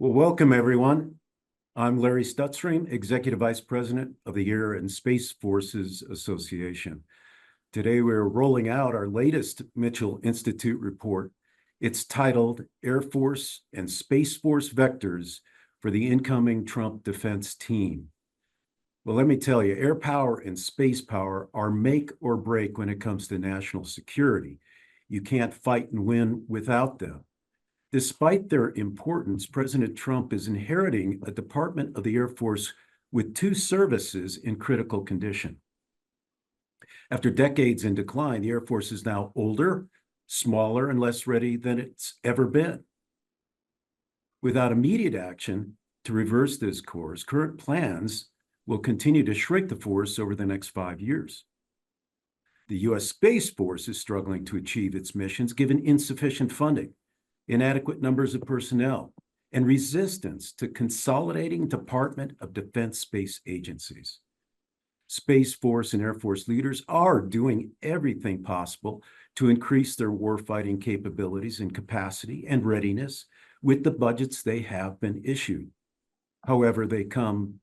Well, welcome everyone. I'm Larry Stutstream, Executive Vice President of the Air and Space Forces Association. Today we're rolling out our latest Mitchell Institute report. It's titled Air Force and Space Force Vectors for the Incoming Trump Defense Team. Well, let me tell you, air power and space power are make or break when it comes to national security. You can't fight and win without them. Despite their importance, President Trump is inheriting a Department of the Air Force with two services in critical condition. After decades in decline, the Air Force is now older, smaller, and less ready than it's ever been. Without immediate action to reverse this course, current plans will continue to shrink the force over the next 5 years. The U.S. Space Force is struggling to achieve its missions given insufficient funding, inadequate numbers of personnel, and resistance to consolidating Department of Defense space agencies. Space Force and Air Force leaders are doing everything possible to increase their warfighting capabilities and capacity and readiness with the budgets they have been issued. However, they come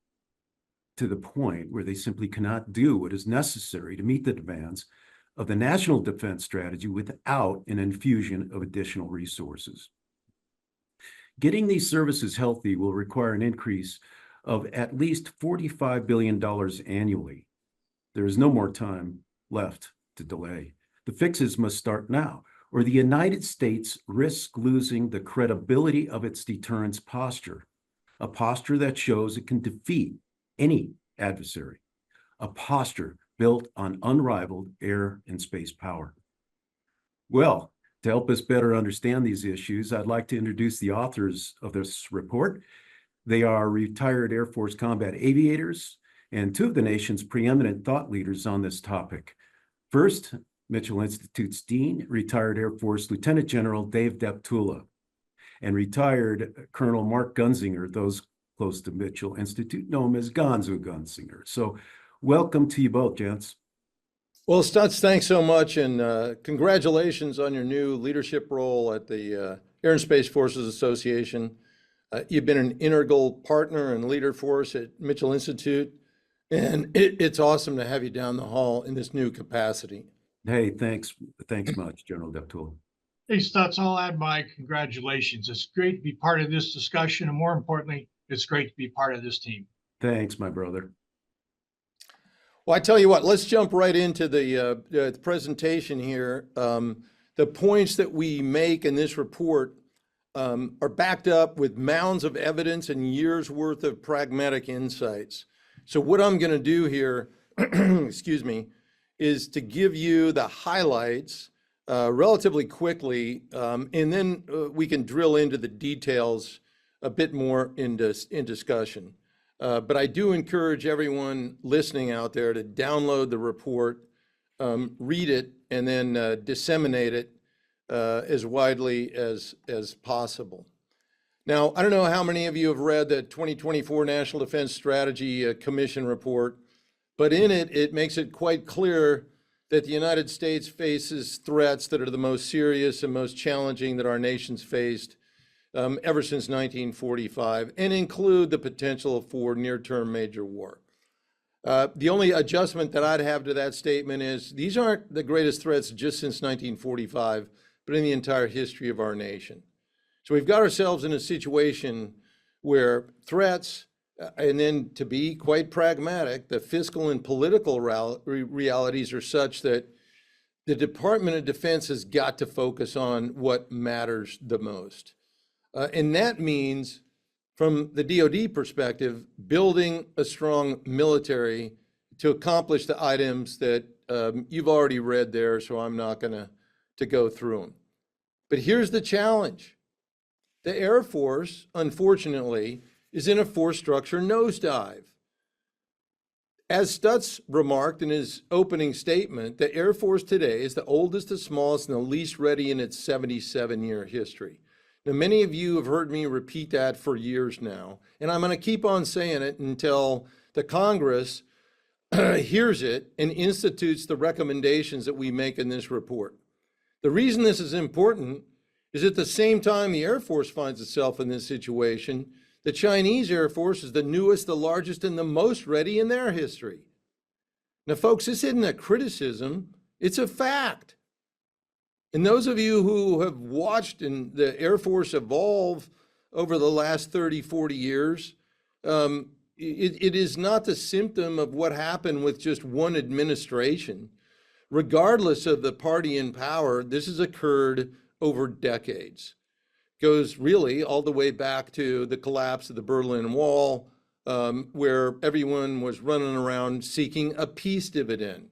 to the point where they simply cannot do what is necessary to meet the demands of the national defense strategy without an infusion of additional resources. Getting these services healthy will require an increase of at least $45 billion annually. There is no more time left to delay. The fixes must start now, or the United States risks losing the credibility of its deterrence posture, a posture that shows it can defeat any adversary, a posture built on unrivaled air and space power. Well, to help us better understand these issues, I'd like to introduce the authors of this report. They are retired Air Force combat aviators and two of the nation's preeminent thought leaders on this topic. First, Mitchell Institute's Dean, retired Air Force Lieutenant General Dave Deptula, and retired Colonel Mark Gunzinger. Those close to Mitchell Institute know him as Gonzo Gunzinger. So welcome to you both, gents. Well, Stutz, thanks so much, and congratulations on your new leadership role at the Air and Space Forces Association. You've been an integral partner and leader for us at Mitchell Institute, and it's awesome to have you down the hall in this new capacity. Hey, thanks much, General Deptula. Hey, Stutz, I'll add my congratulations. It's great to be part of this discussion, and more importantly, it's great to be part of this team. Thanks, my brother. Well, I tell you what, let's jump right into the presentation here. The points that we make in this report are backed up with mounds of evidence and years worth of pragmatic insights. So what I'm going to do here, excuse me, is to give you the highlights relatively quickly, and then we can drill into the details a bit more in discussion. But I do encourage everyone listening out there to download the report, read it, and then disseminate it as widely as possible. Now, I don't know how many of you have read the 2024 National Defense Strategy Commission report, but in it, it makes it quite clear that the United States faces threats that are the most serious and most challenging that our nation's faced ever since 1945, and include the potential for near-term major war. The only adjustment that I'd have to that statement is these aren't the greatest threats just since 1945, but in the entire history of our nation. So we've got ourselves in a situation where threats, and then to be quite pragmatic, the fiscal and political realities are such that the Department of Defense has got to focus on what matters the most. And that means, from the DoD perspective, building a strong military to accomplish the items that you've already read there, so I'm not going to go through them. But here's the challenge. The Air Force, unfortunately, is in a force structure nosedive. As Stutz remarked in his opening statement, the Air Force today is the oldest, the smallest, and the least ready in its 77-year history. Now, many of you have heard me repeat that for years now, and I'm going to keep on saying it until the Congress hears it and institutes the recommendations that we make in this report. The reason this is important is at the same time the Air Force finds itself in this situation, the Chinese Air Force is the newest, the largest, and the most ready in their history. Now, folks, this isn't a criticism, it's a fact. And those of you who have watched the Air Force evolve over the last 30, 40 years, it is not the symptom of what happened with just one administration. Regardless of the party in power, this has occurred over decades. Goes really all the way back to the collapse of the Berlin Wall, where everyone was running around seeking a peace dividend.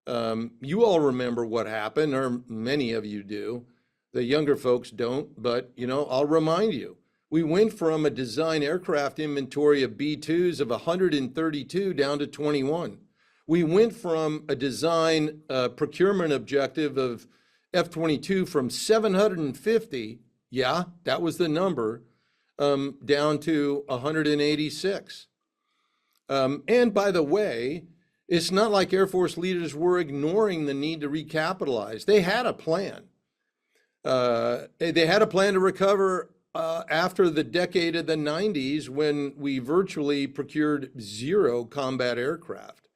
You all remember what happened, or many of you do. The younger folks don't, but I'll remind you. We went from a design aircraft inventory of B-2s of 132 down to 21. We went from a design procurement objective of F-22 from 750, yeah, that was the number, down to 186. And by the way, it's not like Air Force leaders were ignoring the need to recapitalize. They had a plan. They had a plan to recover after the decade of the 90s when we virtually procured 0 combat aircraft.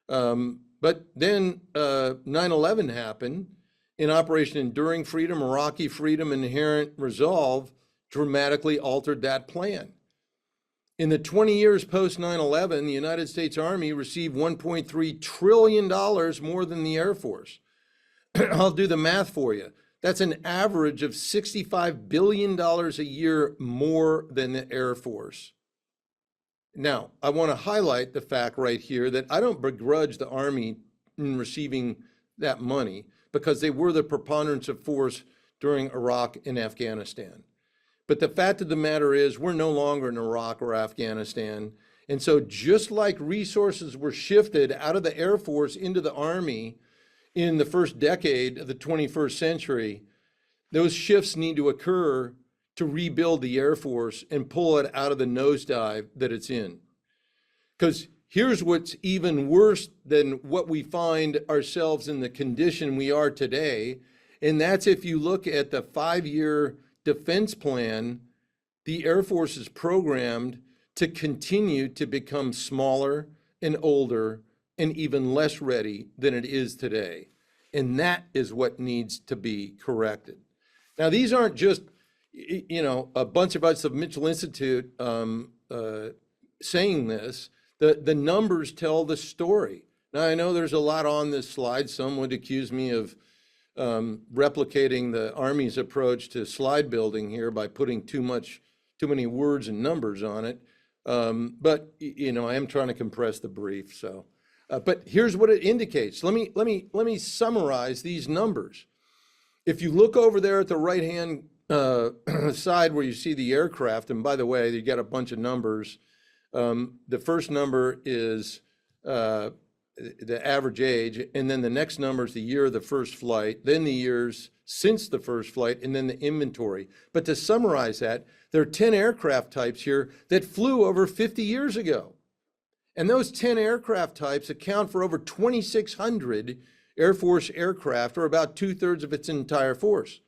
But then 9/11 happened, in Operation Enduring Freedom, Iraqi Freedom, Inherent Resolve dramatically altered that plan. In the 20 years post 9/11, the United States Army received $1.3 trillion more than the Air Force. I'll do the math for you. That's an average of $65 billion a year more than the Air Force. Now, I want to highlight the fact right here that I don't begrudge the Army in receiving that money because they were the preponderance of force during Iraq and Afghanistan. But the fact of the matter is we're no longer in Iraq or Afghanistan. And so just like resources were shifted out of the Air Force into the Army in the first decade of the 21st century, those shifts need to occur to rebuild the Air Force and pull it out of the nosedive that it's in. Because here's what's even worse than what we find ourselves in the condition we are today, and that's if you look at the 5-year defense plan, the Air Force is programmed to continue to become smaller and older and even less ready than it is today. And that is what needs to be corrected. Now, these aren't just, a bunch of us of Mitchell Institute saying this. The numbers tell the story. Now, I know there's a lot on this slide. Some would accuse me of replicating the Army's approach to slide building here by putting too many words and numbers on it. But I am trying to compress the brief. So, but here's what it indicates. Let me summarize these numbers. If you look over there at the right-hand side where you see the aircraft, and by the way, you got a bunch of numbers. The first number is the average age, and then the next number is the year of the first flight, then the years since the first flight, and then the inventory. But to summarize that, there are 10 aircraft types here that flew over 50 years ago. And those 10 aircraft types account for over 2,600 Air Force aircraft, or about 2/3 of its entire force.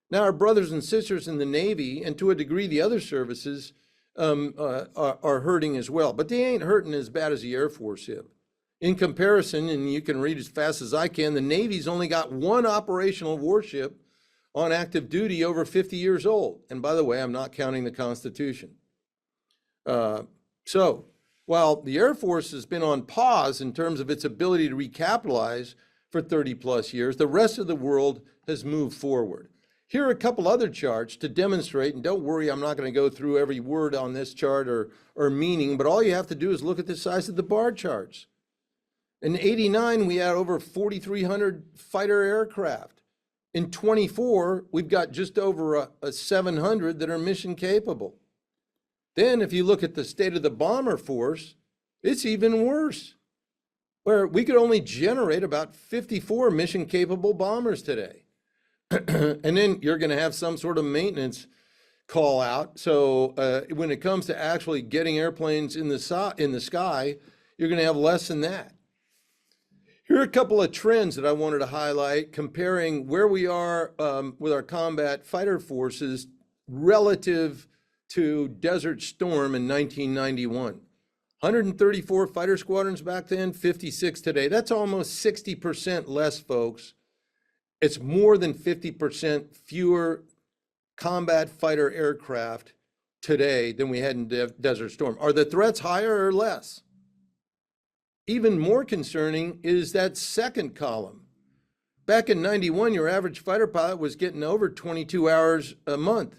Now, our brothers and sisters in the Navy, and to a degree the other services, are hurting as well. But they ain't hurting as bad as the Air Force is. In comparison, and you can read as fast as I can, the Navy's only got 1 operational warship on active duty over 50 years old. And by the way, I'm not counting the Constitution. So while the Air Force has been on pause in terms of its ability to recapitalize for 30 plus years, the rest of the world has moved forward. Here are a couple other charts to demonstrate, and don't worry, I'm not going to go through every word on this chart or meaning, but all you have to do is look at the size of the bar charts. In '89, we had over 4,300 fighter aircraft. In '24, we've got just over a 700 that are mission capable. Then if you look at the state of the bomber force, it's even worse, where we could only generate about 54 mission capable bombers today. And then you're going to have some sort of maintenance call out. So when it comes to actually getting airplanes in the sky, you're going to have less than that. Here are a couple of trends that I wanted to highlight, comparing where we are with our combat fighter forces relative to Desert Storm in 1991. 134 fighter squadrons back then, 56 today. That's almost 60% less, folks. It's more than 50% fewer combat fighter aircraft today than we had in Desert Storm. Are the threats higher or less? Even more concerning is that second column. Back in 91, your average fighter pilot was getting over 22 hours a month.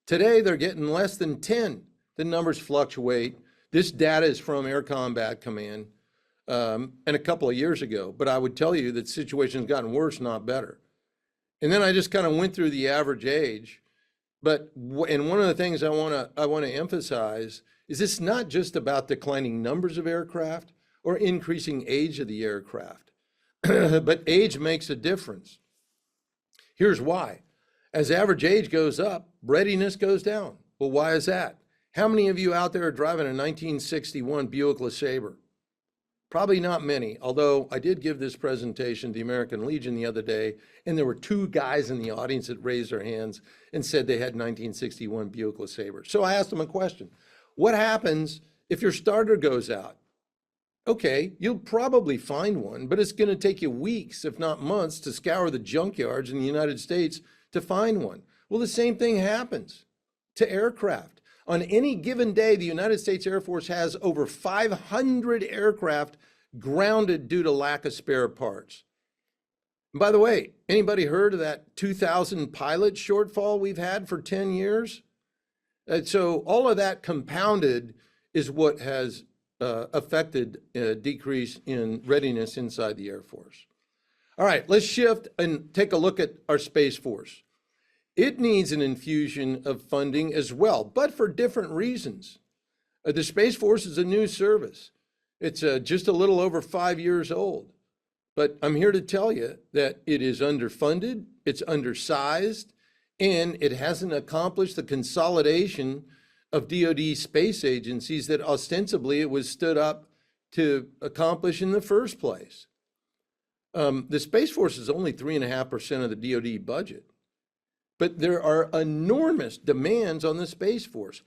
Today, they're getting less than 10. The numbers fluctuate. This data is from Air Combat Command and a couple of years ago, but I would tell you that the situation's gotten worse, not better. And then I just kind of went through the average age, and one of the things I want to emphasize is it's not just about declining numbers of aircraft or increasing age of the aircraft, but age makes a difference. Here's why. As average age goes up, readiness goes down. Well, why is that? How many of you out there are driving a 1961 Buick LeSabre? Probably not many, although I did give this presentation to the American Legion the other day, and there were 2 guys in the audience that raised their hands and said they had 1961 Buick LeSabre. So I asked them a question. What happens if your starter goes out? Okay, you'll probably find one, but it's going to take you weeks, if not months, to scour the junkyards in the United States to find one. Well, the same thing happens to aircraft. On any given day, the United States Air Force has over 500 aircraft grounded due to lack of spare parts. And by the way, anybody heard of that 2,000 pilot shortfall we've had for 10 years? So all of that compounded is what has affected a decrease in readiness inside the Air Force. All right, let's shift and take a look at our Space Force. It needs an infusion of funding as well, but for different reasons. The Space Force is a new service. It's just a little over 5 years old. But I'm here to tell you that it is underfunded, it's undersized, and it hasn't accomplished the consolidation of DoD space agencies that ostensibly it was stood up to accomplish in the first place. The Space Force is only 3.5% of the DoD budget. But there are enormous demands on the Space Force.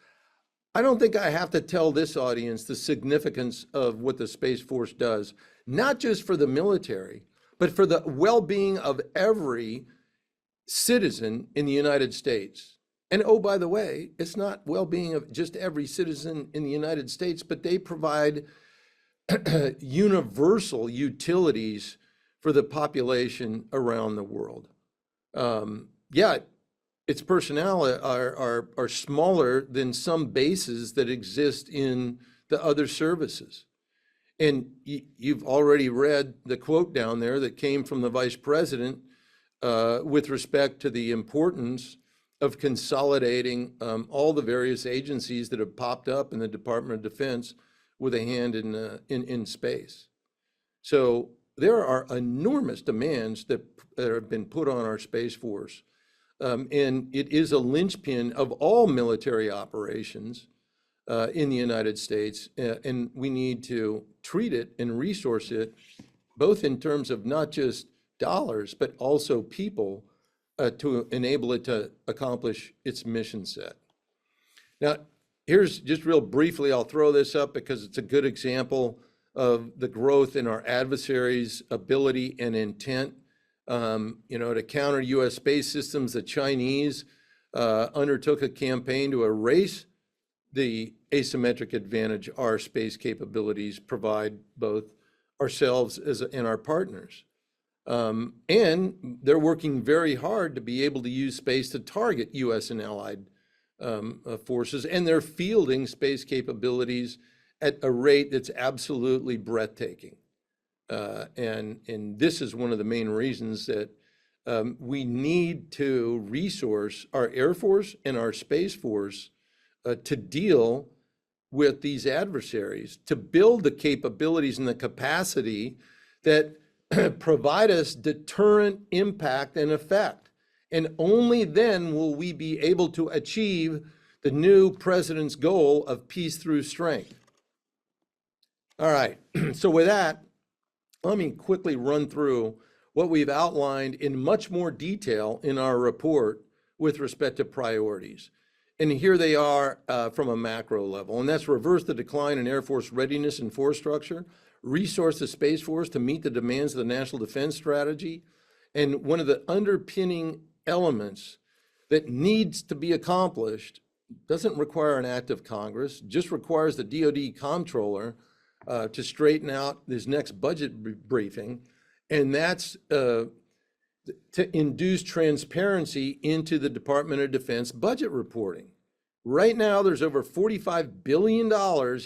I don't think I have to tell this audience the significance of what the Space Force does, not just for the military, but for the well-being of every citizen in the United States. And oh, by the way, it's not well-being of just every citizen in the United States, but they provide universal utilities for the population around the world. Yeah, its personnel are smaller than some bases that exist in the other services. And you've already read the quote down there that came from the Vice President with respect to the importance of consolidating all the various agencies that have popped up in the Department of Defense with a hand in space. So there are enormous demands that have been put on our Space Force. And it is a linchpin of all military operations in the United States. And we need to treat it and resource it, both in terms of not just dollars, but also people to enable it to accomplish its mission set. Now, here's just real briefly, I'll throw this up because it's a good example of the growth in our adversaries' ability and intent. To counter U.S. space systems, the Chinese undertook a campaign to erase the asymmetric advantage our space capabilities provide both ourselves and our partners. And they're working very hard to be able to use space to target U.S. and allied forces, and they're fielding space capabilities at a rate that's absolutely breathtaking. And this is one of the main reasons that we need to resource our Air Force and our Space Force to deal with these adversaries, to build the capabilities and the capacity that provide us deterrent impact and effect. And only then will we be able to achieve the new president's goal of peace through strength. All right, so with that, let me quickly run through what we've outlined in much more detail in our report with respect to priorities. And here they are from a macro level, and that's reverse the decline in Air Force readiness and force structure, resource the Space Force to meet the demands of the National Defense Strategy. And one of the underpinning elements that needs to be accomplished doesn't require an act of Congress, just requires the DoD comptroller to straighten out this next budget briefing, and that's to induce transparency into the Department of Defense budget reporting. Right now, there's over $45 billion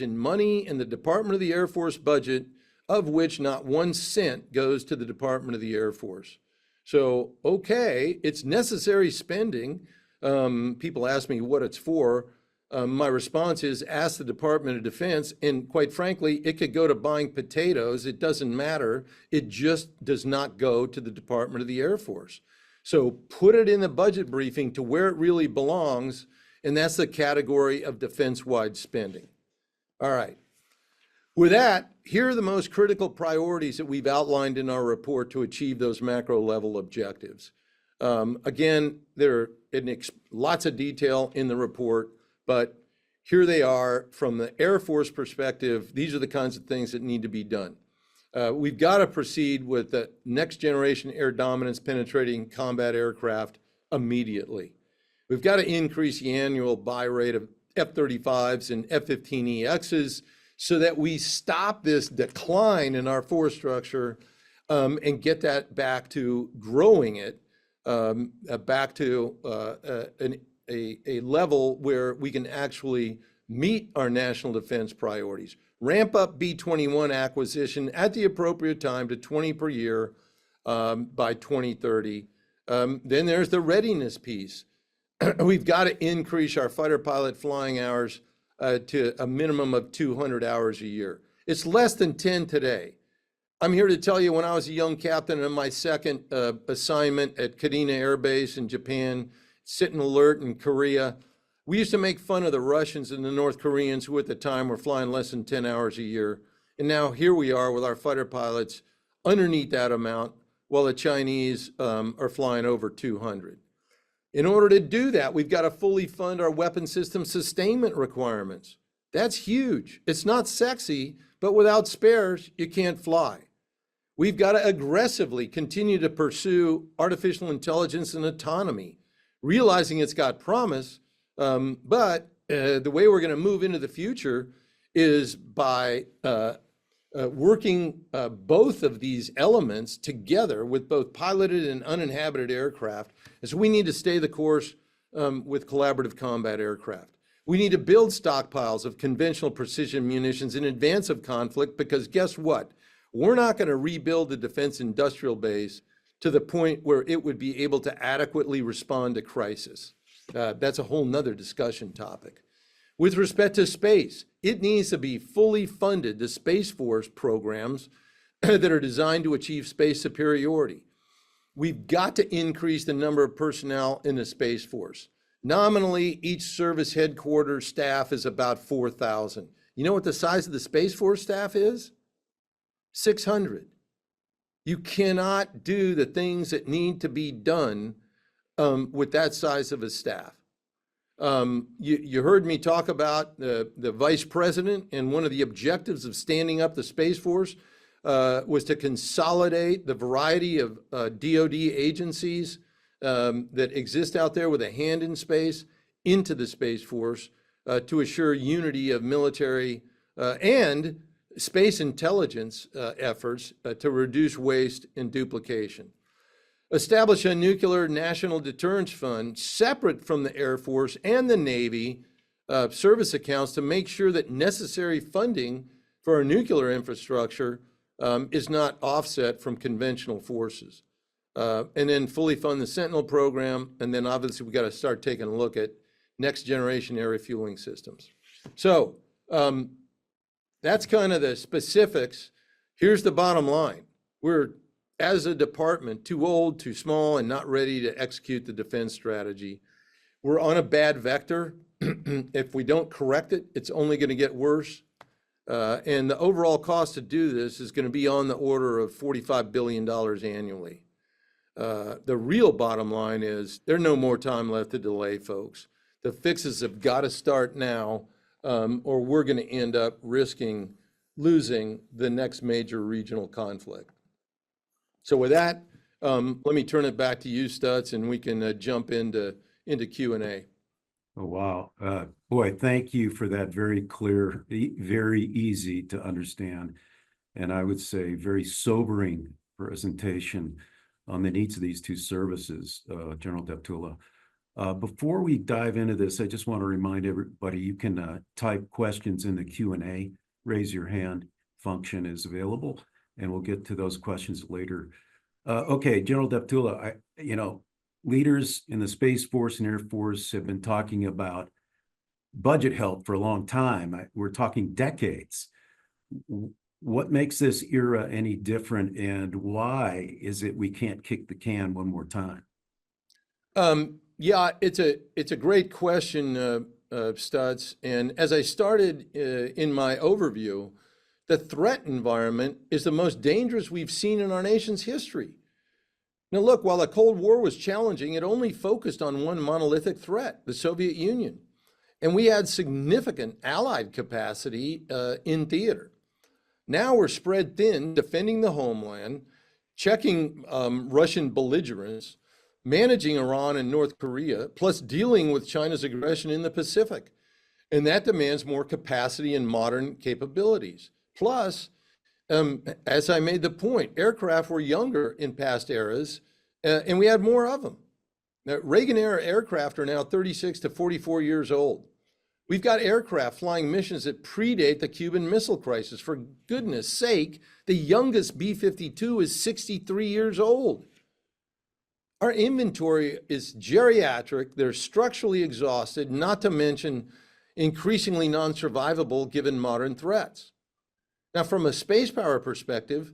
in money in the Department of the Air Force budget, of which not 1 cent goes to the Department of the Air Force. So, okay, it's necessary spending. People ask me what it's for. My response is ask the Department of Defense, and quite frankly, it could go to buying potatoes. It doesn't matter. It just does not go to the Department of the Air Force. So put it in the budget briefing to where it really belongs, and that's the category of defense-wide spending. All right. With that, here are the most critical priorities that we've outlined in our report to achieve those macro level objectives. Again, there are lots of detail in the report, but here they are from the Air Force perspective. These are the kinds of things that need to be done. We've got to proceed with the next generation air dominance penetrating combat aircraft immediately. We've got to increase the annual buy rate of F-35s and F-15EXs so that we stop this decline in our force structure and get that back to growing it, back to a level where we can actually meet our national defense priorities. Ramp up B-21 acquisition at the appropriate time to 20 per year by 2030. Then there's the readiness piece. We've got to increase our fighter pilot flying hours to a minimum of 200 hours a year. It's less than 10 today. I'm here to tell you, when I was a young captain in my second assignment at Kadena Air Base in Japan, sitting alert in Korea, we used to make fun of the Russians and the North Koreans, who at the time were flying less than 10 hours a year. And now here we are with our fighter pilots underneath that amount, while the Chinese are flying over 200. In order to do that, we've got to fully fund our weapon system sustainment requirements. That's huge. It's not sexy, but without spares, you can't fly. We've got to aggressively continue to pursue artificial intelligence and autonomy, realizing it's got promise, but the way we're going to move into the future is by working both of these elements together with both piloted and uninhabited aircraft, as we need to stay the course with collaborative combat aircraft. We need to build stockpiles of conventional precision munitions in advance of conflict, because guess what? We're not going to rebuild the defense industrial base to the point where it would be able to adequately respond to crisis. That's a whole nother discussion topic. With respect to space, it needs to be fully funded, the Space Force programs that are designed to achieve space superiority. We've got to increase the number of personnel in the Space Force. Nominally, each service headquarters staff is about 4,000. You know what the size of the Space Force staff is? 600. You cannot do the things that need to be done with that size of a staff. You heard me talk about the vice president, and one of the objectives of standing up the Space Force was to consolidate the variety of DoD agencies that exist out there with a hand in space into the Space Force to assure unity of military and space intelligence efforts to reduce waste and duplication. Establish a nuclear national deterrence fund separate from the Air Force and the Navy service accounts to make sure that necessary funding for our nuclear infrastructure is not offset from conventional forces. And then fully fund the Sentinel program, and then obviously we got to start taking a look at next generation air refueling systems. So that's kind of the specifics. Here's the bottom line. We're, as a department, too old, too small, and not ready to execute the defense strategy. We're on a bad vector. If we don't correct it, it's only going to get worse. And the overall cost to do this is going to be on the order of $45 billion annually. The real bottom line is there's no more time left to delay, folks. The fixes have got to start now, or we're going to end up risking losing the next major regional conflict. So with that, let me turn it back to you, Stutz, and we can jump into Q&A. Oh, wow. Boy, thank you for that very clear, very easy to understand, and I would say very sobering presentation on the needs of these two services, General Deptula. Before we dive into this, I just want to remind everybody you can type questions in the Q&A. Raise your hand function is available, and we'll get to those questions later. Okay, General Deptula, leaders in the Space Force and Air Force have been talking about budget help for a long time. We're talking decades. What makes this era any different, and why is it we can't kick the can one more time? Yeah, it's a great question, Stutz. And as I started in my overview, the threat environment is the most dangerous we've seen in our nation's history. Now, look, while the Cold War was challenging, it only focused on one monolithic threat, the Soviet Union. And we had significant allied capacity in theater. Now we're spread thin, defending the homeland, checking Russian belligerents, managing Iran and North Korea, plus dealing with China's aggression in the Pacific. And that demands more capacity and modern capabilities. Plus, as I made the point, aircraft were younger in past eras, and we had more of them. Now, Reagan-era aircraft are now 36 to 44 years old. We've got aircraft flying missions that predate the Cuban Missile Crisis. For goodness sake, the youngest B-52 is 63 years old. Our inventory is geriatric, they're structurally exhausted, not to mention increasingly non-survivable given modern threats. Now, from a space power perspective,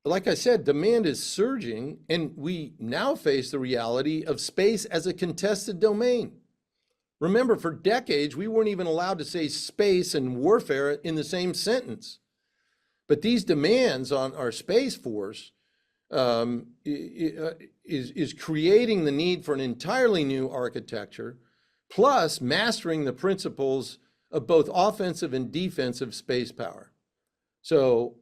like I said, demand is surging, and we now face the reality of space as a contested domain. Remember, for decades, we weren't even allowed to say space and warfare in the same sentence. But these demands on our Space Force is creating the need for an entirely new architecture, plus mastering the principles of both offensive and defensive space power. So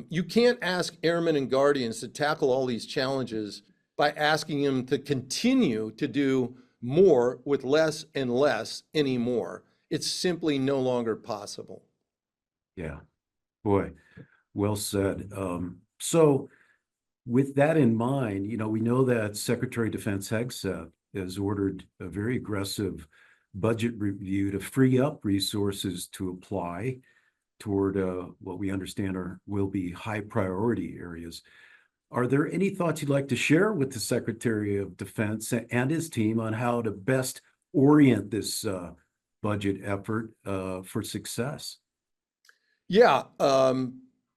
you can't ask airmen and guardians to tackle all these challenges by asking them to continue to do more with less and less anymore. It's simply no longer possible. Yeah, boy, well said. So with that in mind, we know that Secretary of Defense Hegseth has ordered a very aggressive budget review to free up resources to apply toward what we understand will be high priority areas. Are there any thoughts you'd like to share with the Secretary of Defense and his team on how to best orient this budget effort for success? Yeah,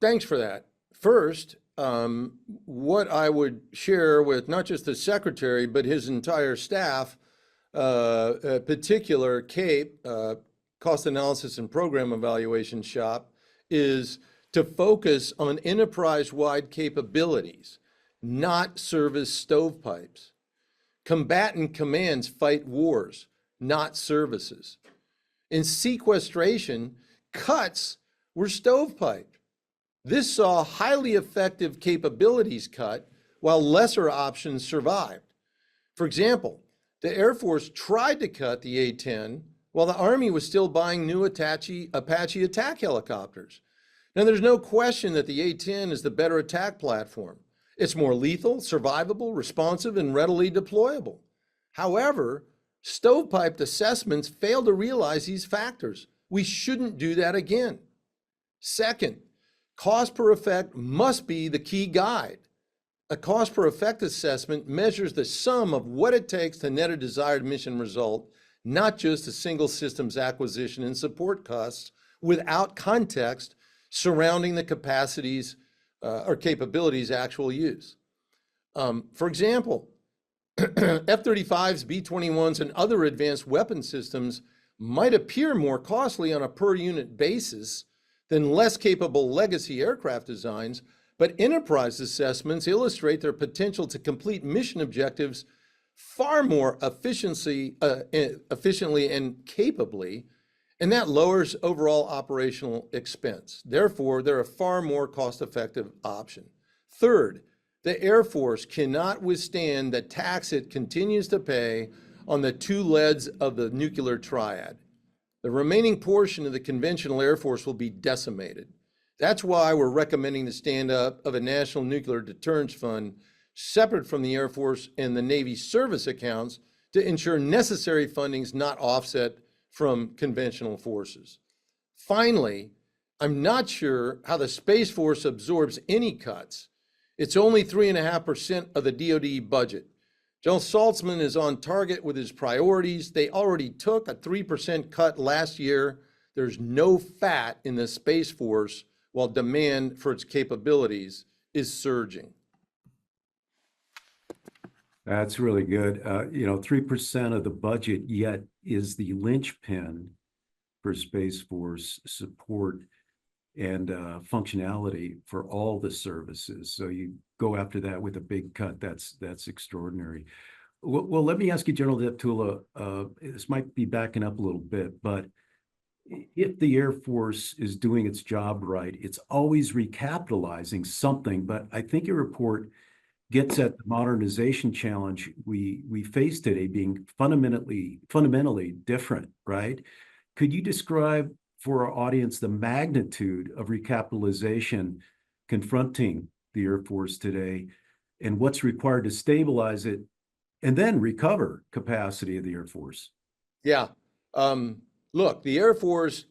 thanks for that. First, what I would share with not just the Secretary, but his entire staff, particular CAPE, Cost Analysis and Program Evaluation Shop, is to focus on enterprise-wide capabilities, not service stovepipes. Combatant commands fight wars, not services. In sequestration, cuts were stovepiped. This saw highly effective capabilities cut while lesser options survived. For example, the Air Force tried to cut the A-10 while the Army was still buying new Apache attack helicopters. Now, there's no question that the A-10 is the better attack platform. It's more lethal, survivable, responsive, and readily deployable. However, stovepiped assessments fail to realize these factors. We shouldn't do that again. Second, cost per effect must be the key guide. A cost per effect assessment measures the sum of what it takes to net a desired mission result, not just a single system's acquisition and support costs without context surrounding the capacities or capabilities actual use. For example, F-35s, B-21s, and other advanced weapon systems might appear more costly on a per unit basis than less capable legacy aircraft designs, but enterprise assessments illustrate their potential to complete mission objectives far more efficiently and capably, and that lowers overall operational expense. Therefore, they're a far more cost-effective option. Third, the Air Force cannot withstand the tax it continues to pay on the two legs of the nuclear triad. The remaining portion of the conventional Air Force will be decimated. That's why we're recommending the stand-up of a National Nuclear Deterrence Fund separate from the Air Force and the Navy service accounts to ensure necessary funding is not offset from conventional forces. Finally, I'm not sure how the Space Force absorbs any cuts. It's only 3.5% of the DoD budget. General Saltzman is on target with his priorities. They already took a 3% cut last year. There's no fat in the Space Force while demand for its capabilities is surging. That's really good. 3% of the budget yet is the linchpin for Space Force support and functionality for all the services. So you go after that with a big cut. That's extraordinary. Well, let me ask you, General Deptula, this might be backing up a little bit, but if the Air Force is doing its job right, it's always recapitalizing something. But I think your report gets at the modernization challenge we face today being fundamentally different, right? Could you describe for our audience the magnitude of recapitalization confronting the Air Force today and what's required to stabilize it and then recover capacity of the Air Force? Yeah. Look, the Air Force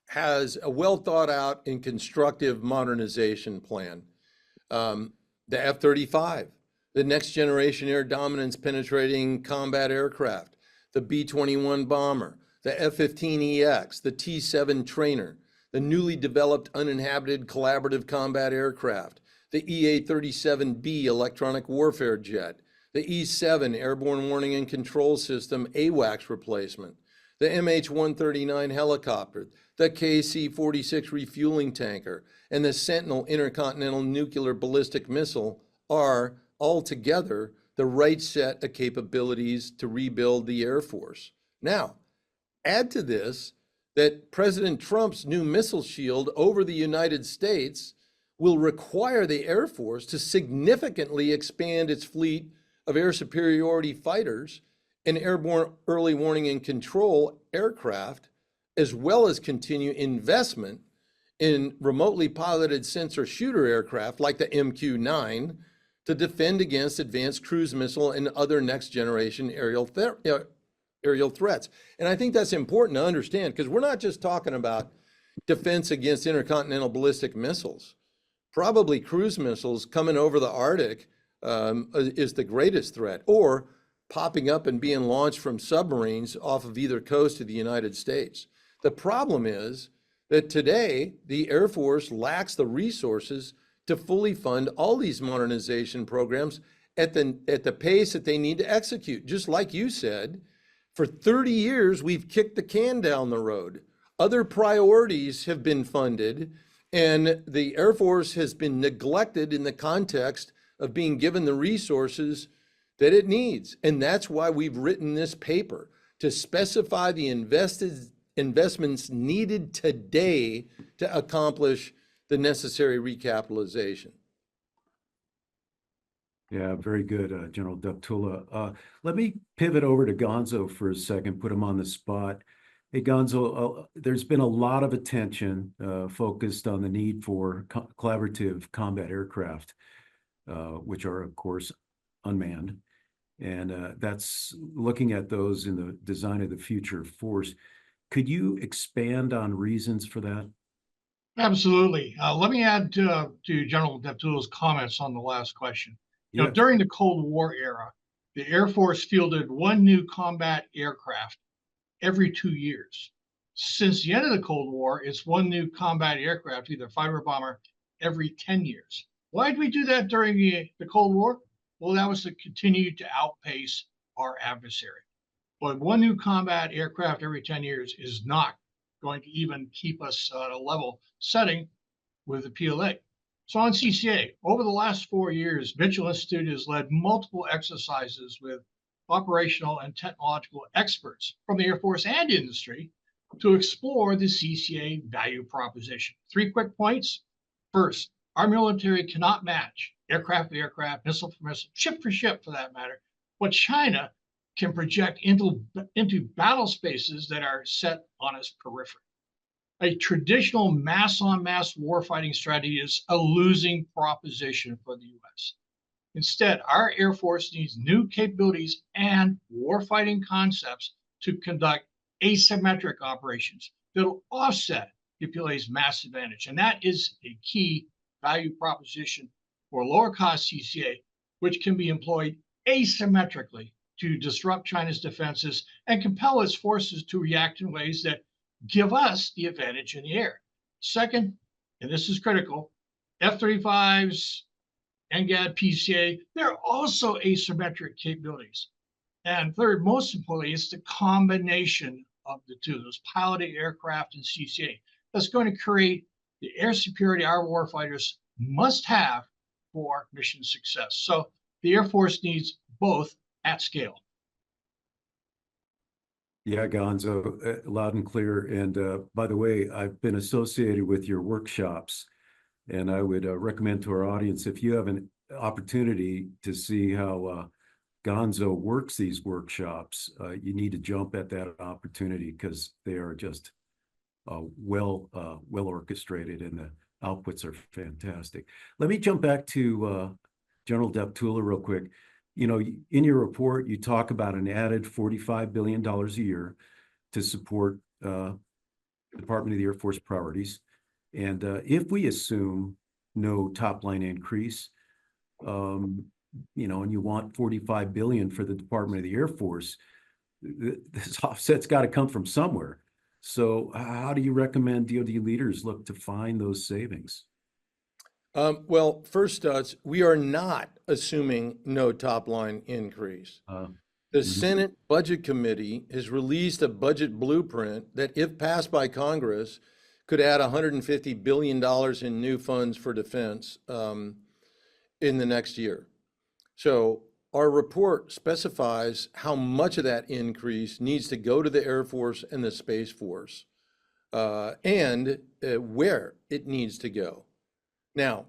has a well thought out and constructive modernization plan. The F-35, the next generation air dominance penetrating combat aircraft, the B-21 bomber, the F-15EX, the T-7 trainer, the newly developed uninhabited collaborative combat aircraft, the EA-37B electronic warfare jet, the E-7 airborne warning and control system AWACS replacement, the MH-139 helicopter, the KC-46 refueling tanker, and the Sentinel intercontinental nuclear ballistic missile are altogether the right set of capabilities to rebuild the Air Force. Now, add to this that President Trump's new missile shield over the United States will require the Air Force to significantly expand its fleet of air superiority fighters and airborne early warning and control aircraft, as well as continue investment in remotely piloted sensor shooter aircraft like the MQ-9 to defend against advanced cruise missile and other next generation aerial threats. And I think that's important to understand because we're not just talking about defense against intercontinental ballistic missiles. Probably cruise missiles coming over the Arctic is the greatest threat, or popping up and being launched from submarines off of either coast of the United States. The problem is that today the Air Force lacks the resources to fully fund all these modernization programs at the pace that they need to execute. Just like you said, for 30 years, we've kicked the can down the road. Other priorities have been funded, and the Air Force has been neglected in the context of being given the resources that it needs. And that's why we've written this paper, to specify the investments needed today to accomplish the necessary recapitalization. Yeah, very good, General Deptula. Let me pivot over to Gonzo for a second, put him on the spot. Hey, Gonzo, there's been a lot of attention focused on the need for collaborative combat aircraft, which are, of course, unmanned. And that's looking at those in the design of the future force. Could you expand on reasons for that? Absolutely. Let me add to General Deptula's comments on the last question. Yeah. During the Cold War era, the Air Force fielded one new combat aircraft every 2 years. Since the end of the Cold War, it's one new combat aircraft, either fighter bomber, every 10 years. Why did we do that during the Cold War? Well, that was to continue to outpace our adversary. But one new combat aircraft every 10 years is not going to even keep us at a level setting with the PLA. So on CCA, over the last 4 years, Mitchell Institute has led multiple exercises with operational and technological experts from the Air Force and industry to explore the CCA value proposition. 3 quick points. First, our military cannot match aircraft for aircraft, missile for missile, ship for ship for that matter, what China can project into battle spaces that are set on its periphery. A traditional mass-on-mass warfighting strategy is a losing proposition for the U.S. Instead, our Air Force needs new capabilities and warfighting concepts to conduct asymmetric operations that will offset the PLA's mass advantage. And that is a key value proposition for lower cost CCA, which can be employed asymmetrically to disrupt China's defenses and compel its forces to react in ways that give us the advantage in the air. Second, and this is critical, F-35s, NGAD, PCA, they're also asymmetric capabilities. And third, most importantly, it's the combination of the two, those piloted aircraft and CCA, that's going to create the air superiority our warfighters must have for mission success. So the Air Force needs both at scale. Yeah, Gonzo, loud and clear. And by the way, I've been associated with your workshops, and I would recommend to our audience, if you have an opportunity to see how Gonzo works these workshops, you need to jump at that opportunity because they are just well orchestrated and the outputs are fantastic. Let me jump back to General Deptula real quick. You know, in your report, you talk about an added $45 billion a year to support the Department of the Air Force priorities. And if we assume no top line increase, you know, and you want 45 billion for the Department of the Air Force, this offset's got to come from somewhere. So how do you recommend DoD leaders look to find those savings? Well, first, we are not assuming no top line increase. The Senate Budget Committee has released a budget blueprint that, if passed by Congress, could add $150 billion in new funds for defense in the next year. So our report specifies how much of that increase needs to go to the Air Force and the Space Force, and where it needs to go. Now,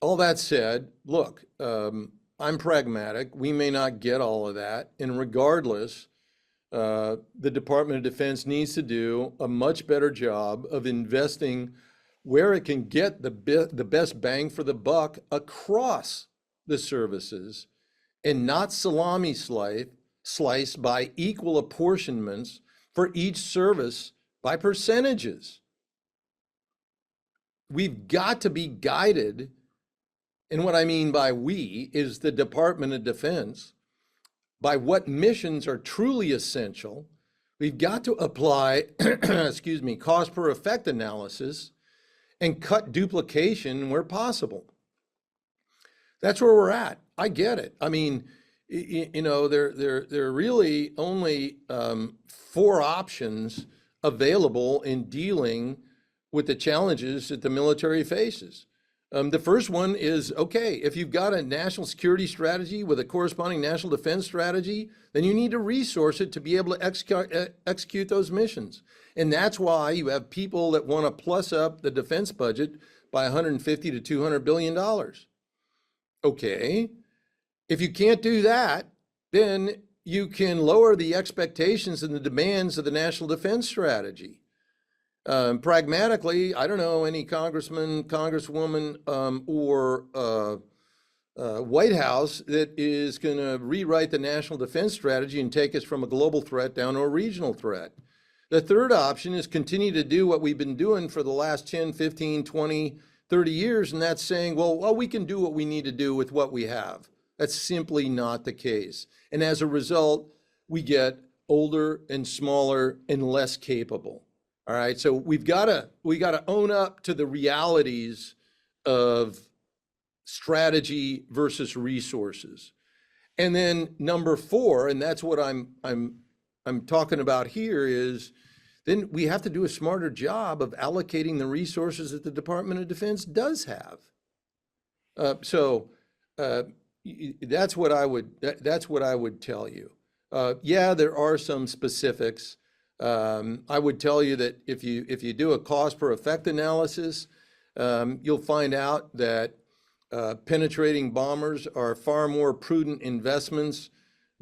all that said, look, I'm pragmatic. We may not get all of that. And regardless, the Department of Defense needs to do a much better job of investing where it can get the best bang for the buck across the services, and not salami slice by equal apportionments for each service by percentages. We've got to be guided, and what I mean by we is the Department of Defense, by what missions are truly essential. We've got to apply, excuse me, cost per effect analysis and cut duplication where possible. That's where we're at. I get it. I mean, you know, there are really only 4 options available in dealing with the challenges that the military faces. The first one is, okay, if you've got a national security strategy with a corresponding national defense strategy, then you need to resource it to be able to execute those missions. And that's why you have people that want to plus up the defense budget by $150 to $200 billion. Okay, if you can't do that, then you can lower the expectations and the demands of the national defense strategy. Pragmatically, I don't know any congressman, congresswoman, or White House that is going to rewrite the national defense strategy and take us from a global threat down to a regional threat. The third option is continue to do what we've been doing for the last 10, 15, 20, 30 years, and that's saying, well, we can do what we need to do with what we have. That's simply not the case. And as a result, we get older and smaller and less capable. All right, so we got to own up to the realities of strategy versus resources. And then number 4, and that's what I'm talking about here, is then we have to do a smarter job of allocating the resources that the Department of Defense does have. That's what I would tell you. Yeah, there are some specifics. I would tell you that if you do a cost per effect analysis, you'll find out that penetrating bombers are far more prudent investments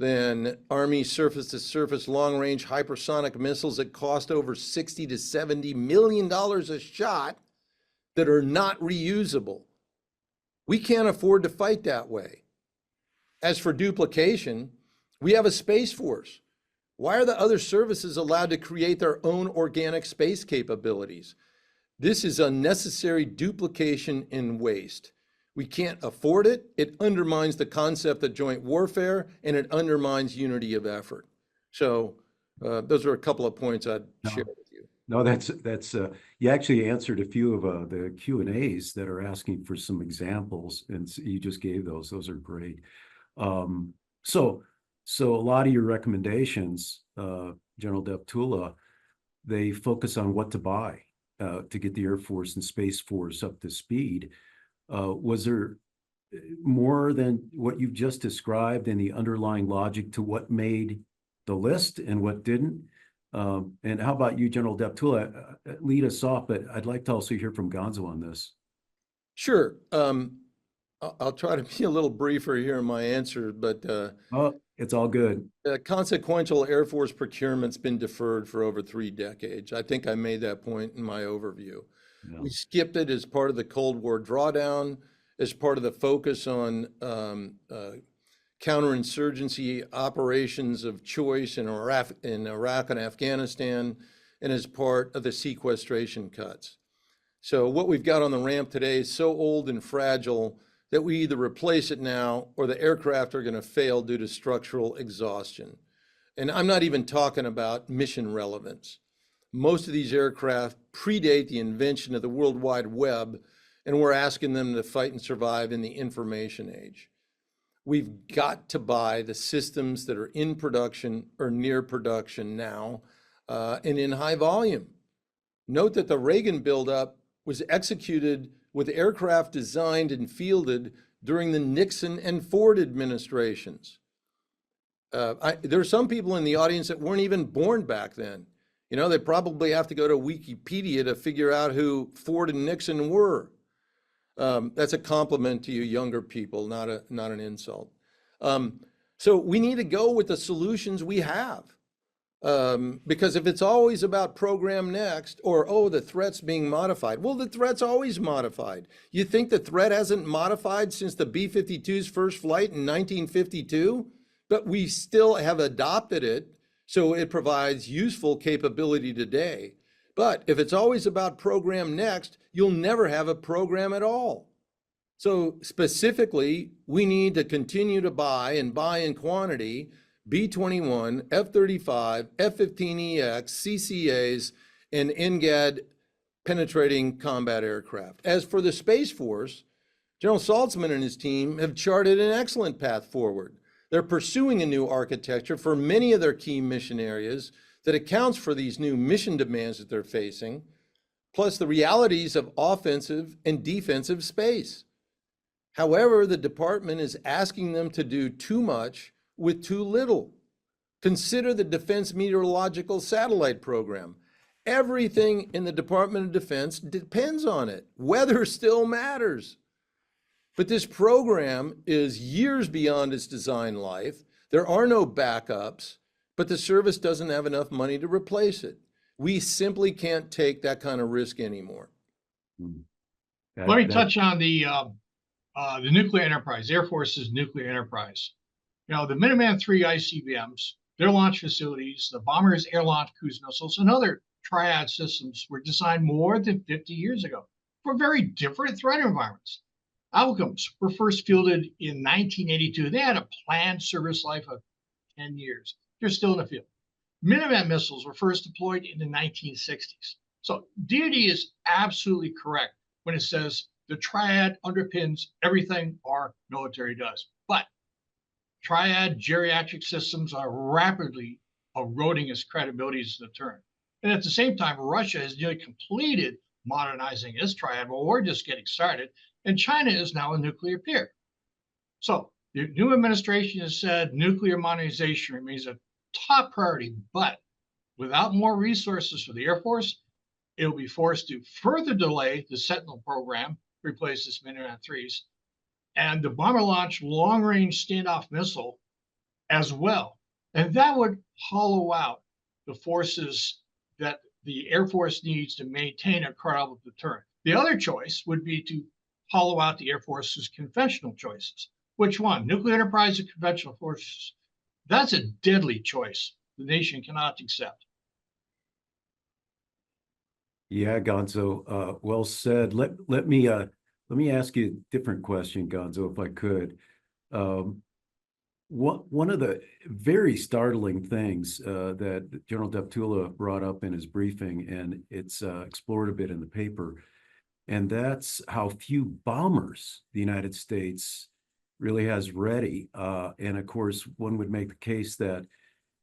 than Army surface-to-surface long-range hypersonic missiles that cost over $60 to $70 million a shot that are not reusable. We can't afford to fight that way. As for duplication, we have a Space Force. Why are the other services allowed to create their own organic space capabilities? This is unnecessary duplication and waste. We can't afford it. It undermines the concept of joint warfare, and it undermines unity of effort. So those are a couple of points I'd share with you. No, that's you actually answered a few of the Q&As that are asking for some examples, and you just gave those. Those are great. So a lot of your recommendations, General Deptula, they focus on what to buy to get the Air Force and Space Force up to speed. Was there more than what you've just described in the underlying logic to what made the list and what didn't? And how about you, General Deptula? Lead us off, but I'd like to also hear from Gonzo on this. Sure. I'll try to be a little briefer here in my answer, but Oh, it's all good. Consequential Air Force procurement's been deferred for over 3 decades. I think I made that point in my overview. Yeah. We skipped it as part of the Cold War drawdown, as part of the focus on counterinsurgency operations of choice in Iraq and Afghanistan, and as part of the sequestration cuts. So what we've got on the ramp today is so old and fragile that we either replace it now or the aircraft are going to fail due to structural exhaustion. And I'm not even talking about mission relevance. Most of these aircraft predate the invention of the World Wide Web, and we're asking them to fight and survive in the information age. We've got to buy the systems that are in production or near production now and in high volume. Note that the Reagan buildup was executed with aircraft designed and fielded during the Nixon and Ford administrations. There are some people in the audience that weren't even born back then. You know, they probably have to go to Wikipedia to figure out who Ford and Nixon were. That's a compliment to you younger people, not an insult. So we need to go with the solutions we have. Because if it's always about program next, or, oh, the threat's being modified. Well, the threat's always modified. You think the threat hasn't modified since the B-52's first flight in 1952? But we still have adopted it, so it provides useful capability today. But if it's always about program next, you'll never have a program at all. So specifically, we need to continue to buy and buy in quantity B-21, F-35, F-15EX, CCAs, and NGAD penetrating combat aircraft. As for the Space Force, General Saltzman and his team have charted an excellent path forward. They're pursuing a new architecture for many of their key mission areas that accounts for these new mission demands that they're facing, plus the realities of offensive and defensive space. However, the department is asking them to do too much with too little. Consider the Defense Meteorological Satellite Program. Everything in the Department of Defense depends on it. Weather still matters. But this program is years beyond its design life. There are no backups, but the service doesn't have enough money to replace it. We simply can't take that kind of risk anymore. Let me touch on the nuclear enterprise, Air Force's nuclear enterprise. You know, the Minuteman III ICBMs, their launch facilities, the bombers, air-launched cruise missiles, and other triad systems were designed more than 50 years ago for very different threat environments. Outcomes were first fielded in 1982. They had a planned service life of 10 years. They're still in the field. Minuteman missiles were first deployed in the 1960s. So DoD is absolutely correct when it says the triad underpins everything our military does. But triad geriatric systems are rapidly eroding its credibility as a deterrent. And at the same time, Russia has nearly completed modernizing its triad. Well, we're just getting started. And China is now a nuclear peer. So the new administration has said nuclear modernization remains a top priority, but without more resources for the Air Force, it'll be forced to further delay the Sentinel program, replace this Minuteman IIIs, and the Bomber Launch Long Range Standoff Missile as well. And that would hollow out the forces that the Air Force needs to maintain a credible deterrent. The other choice would be to hollow out the Air Force's conventional choices. Which one? Nuclear enterprise or conventional forces? That's a deadly choice the nation cannot accept. Yeah, Gonzo, well said. Let me ask you a different question, Gonzo, if I could. One of the very startling things that General Deptula brought up in his briefing, and it's explored a bit in the paper, and that's how few bombers the United States really has ready. And of course, one would make the case that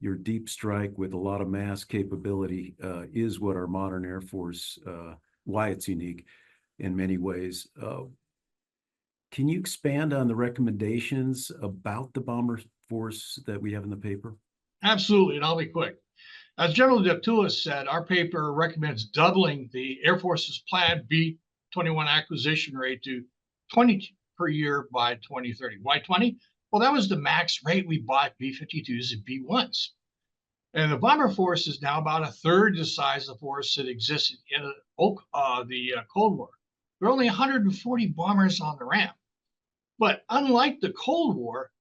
your deep strike with a lot of mass capability is what our modern Air Force, why it's unique in many ways. Can you expand on the recommendations about the bomber force that we have in the paper? Absolutely, and I'll be quick. As General Deptula said, our paper recommends doubling the Air Force's planned B-21 acquisition rate to 20 per year by 2030. Why 20? Well, that was the max rate we bought B-52s and B-1s. And the bomber force is now about a third the size of the force that existed in the Cold War. There are only 140 bombers on the ramp. But unlike the Cold War,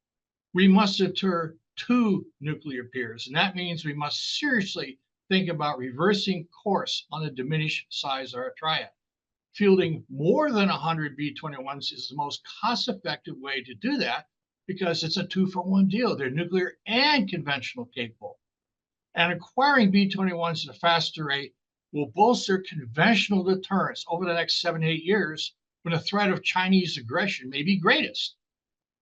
we must deter two nuclear peers. And that means we must seriously think about reversing course on the diminished size of our triad. Fielding more than 100 B-21s is the most cost-effective way to do that because it's a 2-for-1 deal. They're nuclear and conventional capable. And acquiring B-21s at a faster rate will bolster conventional deterrence over the next 7 to 8 years when the threat of Chinese aggression may be greatest.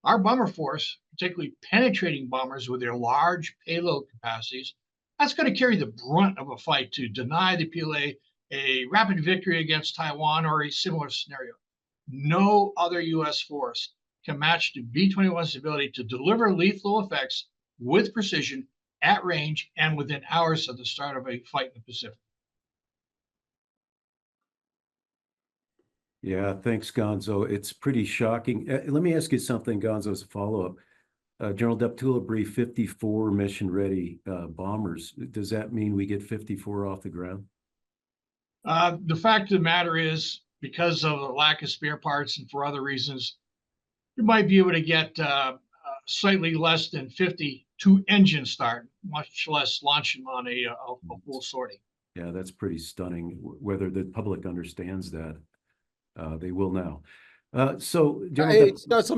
Our bomber force, particularly penetrating bombers with their large payload capacities, that's going to carry the brunt of a fight to deny the PLA a rapid victory against Taiwan or a similar scenario. No other U.S. force can match the B-21's ability to deliver lethal effects with precision at range and within hours of the start of a fight in the Pacific. Yeah, thanks, Gonzo. It's pretty shocking. Let me ask you something, Gonzo, as a follow-up. General Deptula briefed 54 mission-ready bombers. Does that mean we get 54 off the ground? The fact of the matter is, because of the lack of spare parts and for other reasons, you might be able to get slightly less than 50 to engine start, much less launch them on a full sortie. Yeah, that's pretty stunning. Whether the public understands that, they will now. So, General Hey, Stutz,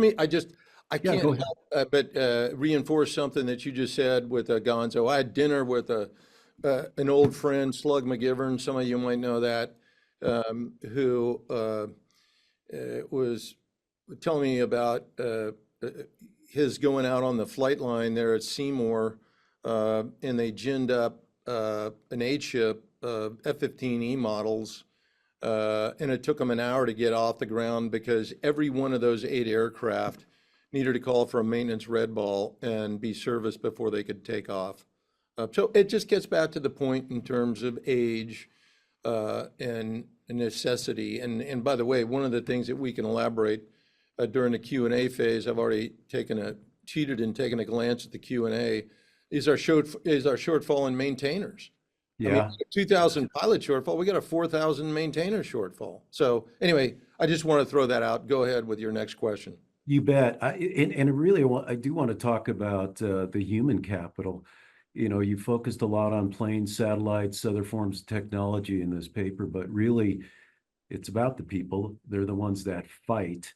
I Yeah, can't go ahead. help but reinforce something that you just said with Gonzo. I had dinner with an old friend, Slug McGivern. Some of you might know that, who was telling me about his going out on the flight line there at Seymour, and they ginned up an 8-ship F-15E models, and it took them an hour to get off the ground because every one of those 8 aircraft needed to call for a maintenance red ball and be serviced before they could take off. So it just gets back to the point in terms of age and necessity. And by the way, one of the things that we can elaborate during the Q&A phase, I've already cheated and taken a glance at the Q&A, is our shortfall in maintainers. I mean, Yeah, 2,000 pilot shortfall, we got a 4,000 maintainer shortfall. So anyway, I just want to throw that out. Go ahead with your next question. you bet. I do want to talk about the human capital. You know, you focused a lot on planes, satellites, other forms of technology in this paper, but really it's about the people. They're the ones that fight.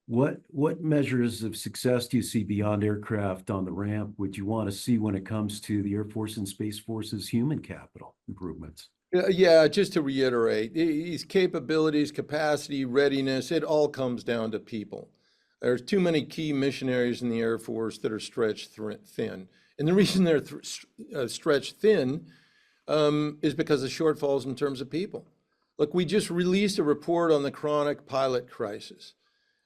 What measures of success do you see beyond aircraft on the ramp would you want to see when it comes to the Air Force and Space Force's human capital improvements? Yeah, just to reiterate, these capabilities, capacity, readiness, it all comes down to people. There's too many key missionaries in the Air Force that are stretched thin. And the reason they're stretched thin is because of shortfalls in terms of people. Look, we just released a report on the chronic pilot crisis.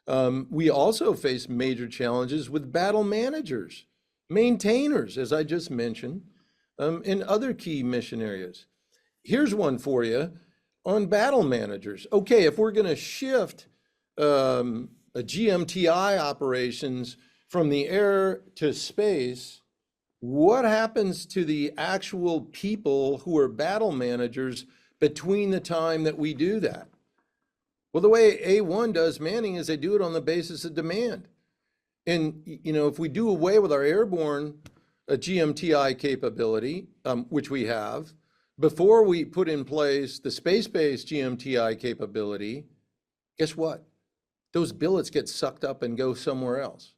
We also face major challenges with battle managers, maintainers, as I just mentioned, in other key mission areas. Here's one for you on battle managers. Okay, if we're going to shift a GMTI operations from the air to space, what happens to the actual people who are battle managers between the time that we do that? Well, the way A1 does manning is they do it on the basis of demand. And, you know, if we do away with our airborne GMTI capability, which we have, before we put in place the space-based GMTI capability, guess what? Those billets get sucked up and go somewhere else.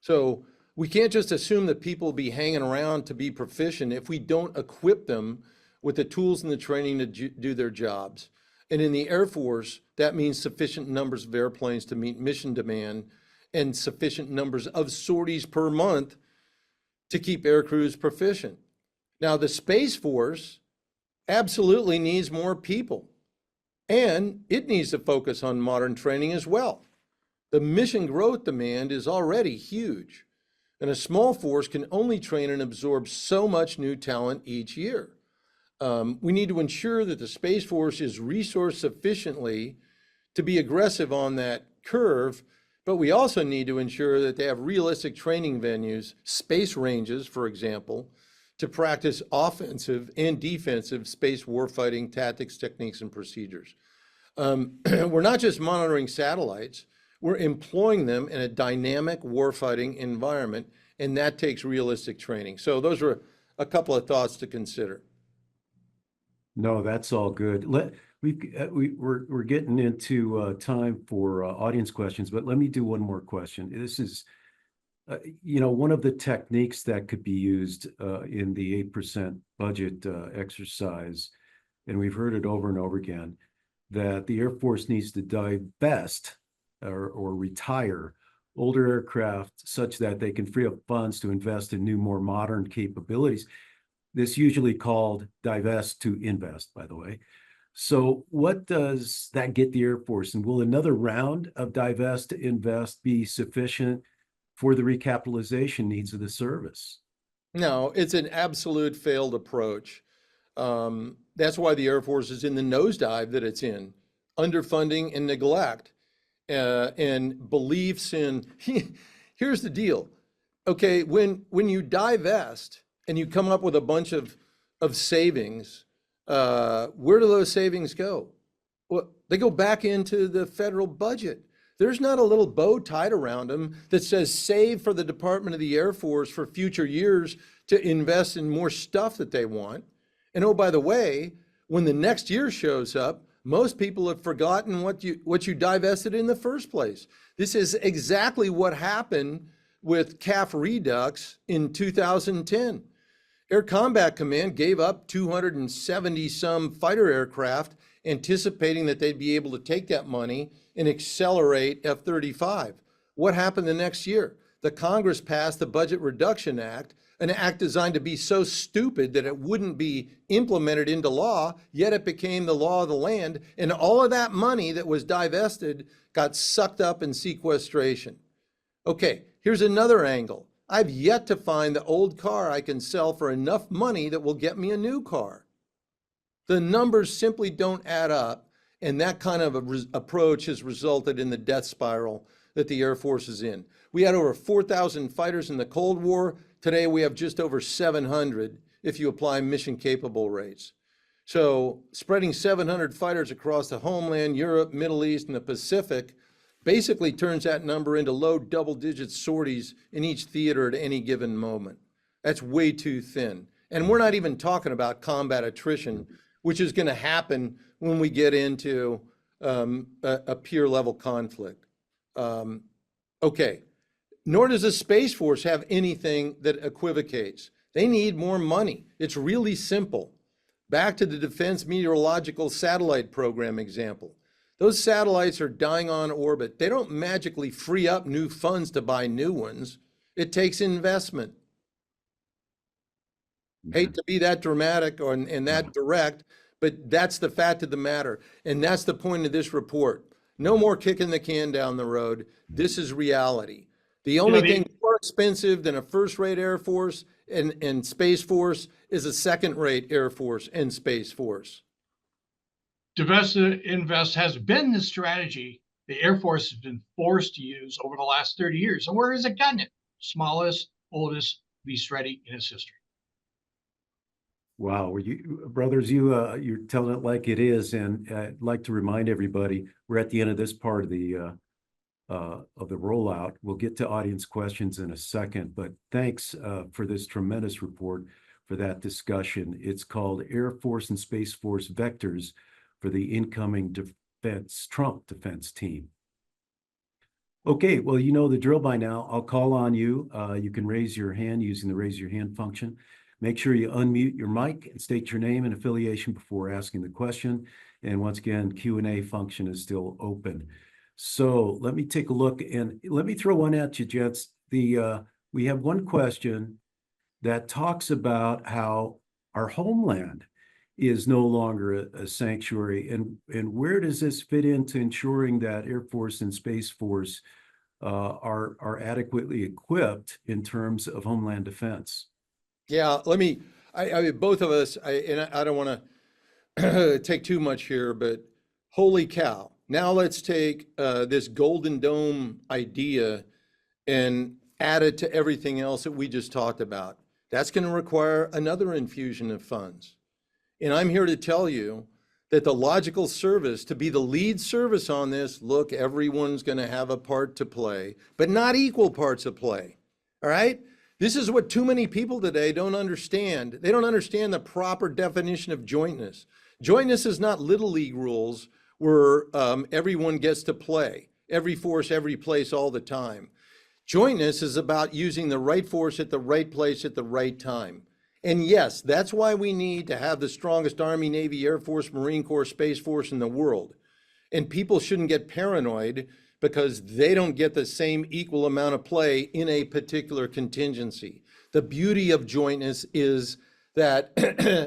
So we can't just assume that people will be hanging around to be proficient if we don't equip them with the tools and the training to do their jobs. And in the Air Force, that means sufficient numbers of airplanes to meet mission demand and sufficient numbers of sorties per month to keep air crews proficient. Now, the Space Force absolutely needs more people, and it needs to focus on modern training as well. The mission growth demand is already huge, and a small force can only train and absorb so much new talent each year. We need to ensure that the Space Force is resourced sufficiently to be aggressive on that curve, but we also need to ensure that they have realistic training venues, space ranges, for example, to practice offensive and defensive space warfighting tactics, techniques, and procedures. We're not just monitoring satellites, we're employing them in a dynamic warfighting environment, and that takes realistic training. So those are a couple of thoughts to consider. No, that's all good. We're getting into time for audience questions, but let me do one more question. This is, one of the techniques that could be used in the 8% budget exercise, and we've heard it over and over again, that the Air Force needs to divest or retire older aircraft such that they can free up funds to invest in new, more modern capabilities. This usually called divest to invest, by the way. So what does that get the Air Force? And will another round of divest to invest be sufficient for the recapitalization needs of the service? No, it's an absolute failed approach. That's why the Air Force is in the nosedive that it's in, underfunding and neglect, and beliefs in, here's the deal. Okay, when you divest and you come up with a bunch of savings, where do those savings go? Well, they go back into the federal budget. There's not a little bow tied around them that says save for the Department of the Air Force for future years to invest in more stuff that they want. And oh, by the way, when the next year shows up, most people have forgotten what you divested in the first place. This is exactly what happened with CAF Redux in 2010. Air Combat Command gave up 270 some fighter aircraft, anticipating that they'd be able to take that money and accelerate F-35. What happened the next year? The Congress passed the Budget Reduction Act, an act designed to be so stupid that it wouldn't be implemented into law, yet it became the law of the land, and all of that money that was divested got sucked up in sequestration. Okay, here's another angle. I've yet to find the old car I can sell for enough money that will get me a new car. The numbers simply don't add up, and that kind of approach has resulted in the death spiral that the Air Force is in. We had over 4,000 fighters in the Cold War. Today we have just over 700 if you apply mission capable rates. So spreading 700 fighters across the homeland, Europe, Middle East, and the Pacific basically turns that number into low double-digit sorties in each theater at any given moment. That's way too thin. And we're not even talking about combat attrition, which is going to happen when we get into a peer-level conflict. Okay, nor does the Space Force have anything that equivocates. They need more money. It's really simple. Back to the Defense Meteorological Satellite Program example. Those satellites are dying on orbit. They don't magically free up new funds to buy new ones. It takes investment. Hate to be that dramatic and that direct, but that's the fact of the matter. And that's the point of this report. No more kicking the can down the road. This is reality. The only thing more expensive than a first-rate Air Force and Space Force is a second-rate Air Force and Space Force. Divest and invest has been the strategy the Air Force has been forced to use over the last 30 years. And where has it gotten it? Smallest, oldest, least ready in its history. Wow, you brothers, you're telling it like it is, and I'd like to remind everybody we're at the end of this part of the rollout. We'll get to audience questions in a second, but thanks for this tremendous report, for that discussion. It's called Air Force and Space Force Vectors for the Incoming Trump Defense Team. Okay, well, you know the drill by now. I'll call on you. You can raise your hand using the raise your hand function. Make sure you unmute your mic and state your name and affiliation before asking the question. And once again, Q&A function is still open. So let me take a look and let me throw one at you, gents. We have one question that talks about how our homeland is no longer a sanctuary, and where does this fit into ensuring that Air Force and Space Force are adequately equipped in terms of homeland defense? Yeah, both of us, and I don't want to take too much here, but holy cow. Now let's take this Golden Dome idea and add it to everything else that we just talked about. That's going to require another infusion of funds. And I'm here to tell you that the logical service to be the lead service on this, look, everyone's going to have a part to play, but not equal parts of play. All right? This is what too many people today don't understand. They don't understand the proper definition of jointness. Jointness is not little league rules where everyone gets to play, every force, every place, all the time. Jointness is about using the right force at the right place at the right time. And yes, that's why we need to have the strongest Army, Navy, Air Force, Marine Corps, Space Force in the world. And people shouldn't get paranoid because they don't get the same equal amount of play in a particular contingency. The beauty of jointness is that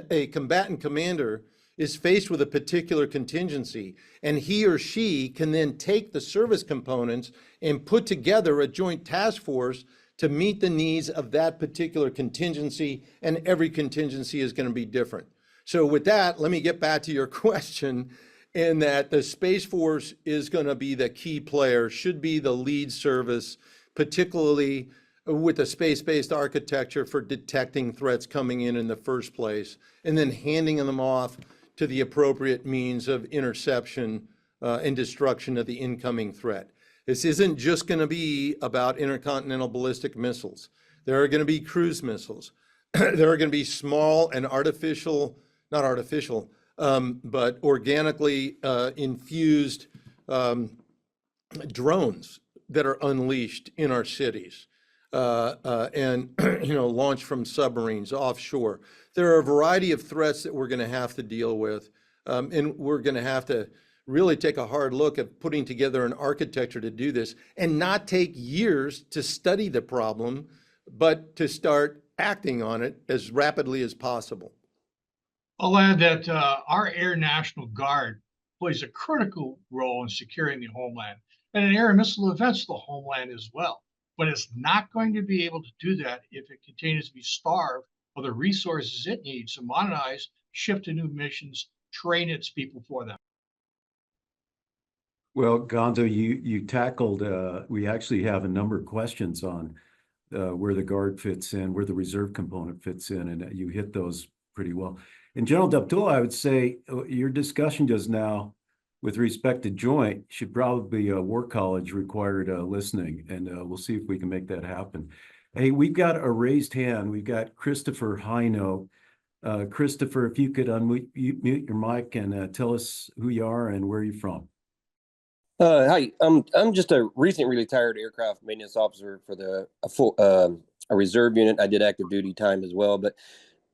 a combatant commander is faced with a particular contingency, and he or she can then take the service components and put together a joint task force to meet the needs of that particular contingency, and every contingency is going to be different. So with that, let me get back to your question, in that the Space Force is going to be the key player, should be the lead service, particularly with a space-based architecture for detecting threats coming in the first place, and then handing them off to the appropriate means of interception and destruction of the incoming threat. This isn't just going to be about intercontinental ballistic missiles. There are going to be cruise missiles. There are going to be small and but organically infused drones that are unleashed in our cities and launched from submarines offshore. There are a variety of threats that we're going to have to deal with, and we're going to have to really take a hard look at putting together an architecture to do this, and not take years to study the problem, but to start acting on it as rapidly as possible. I'll add that our Air National Guard plays a critical role in securing the homeland, and in air and missile defense, the homeland as well. But it's not going to be able to do that if it continues to be starved of the resources it needs to modernize, shift to new missions, train its people for them. Well, Gonzo, you tackled, we actually have a number of questions on where the Guard fits in, where the reserve component fits in, and you hit those pretty well. And General Deptula, I would say your discussion just now with respect to joint should probably be a War College required listening, and we'll see if we can make that happen. Hey, we've got a raised hand. We've got Christopher Hino. Christopher, if you could unmute your mic and tell us who you are and where you're from. Hi, I'm just a recently retired aircraft maintenance officer for a reserve unit. I did active duty time as well, but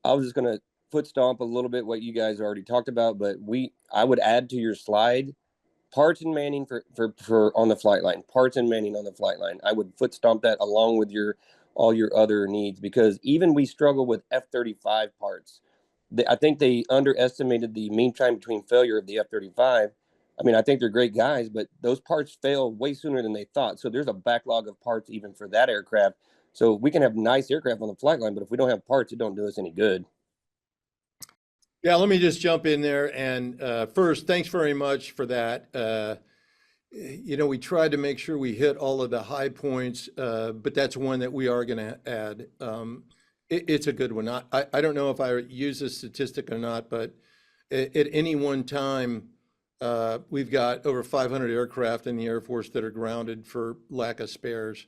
I was just going to foot stomp a little bit what you guys already talked about. But I would add to your slide parts and manning for on the flight line. Parts and manning on the flight line. I would foot stomp that along with your all your other needs, because even we struggle with F-35 parts. I think they underestimated the mean time between failure of the F-35. I mean, I think they're great guys, but those parts fail way sooner than they thought. So there's a backlog of parts even for that aircraft. So we can have nice aircraft on the flight line, but if we don't have parts, it don't do us any good. Yeah, let me just jump in there. And first, thanks very much for that. We tried to make sure we hit all of the high points, but that's one that we are going to add. It's a good one. I don't know if I use this statistic or not, but at any one time, we've got over 500 aircraft in the Air Force that are grounded for lack of spares.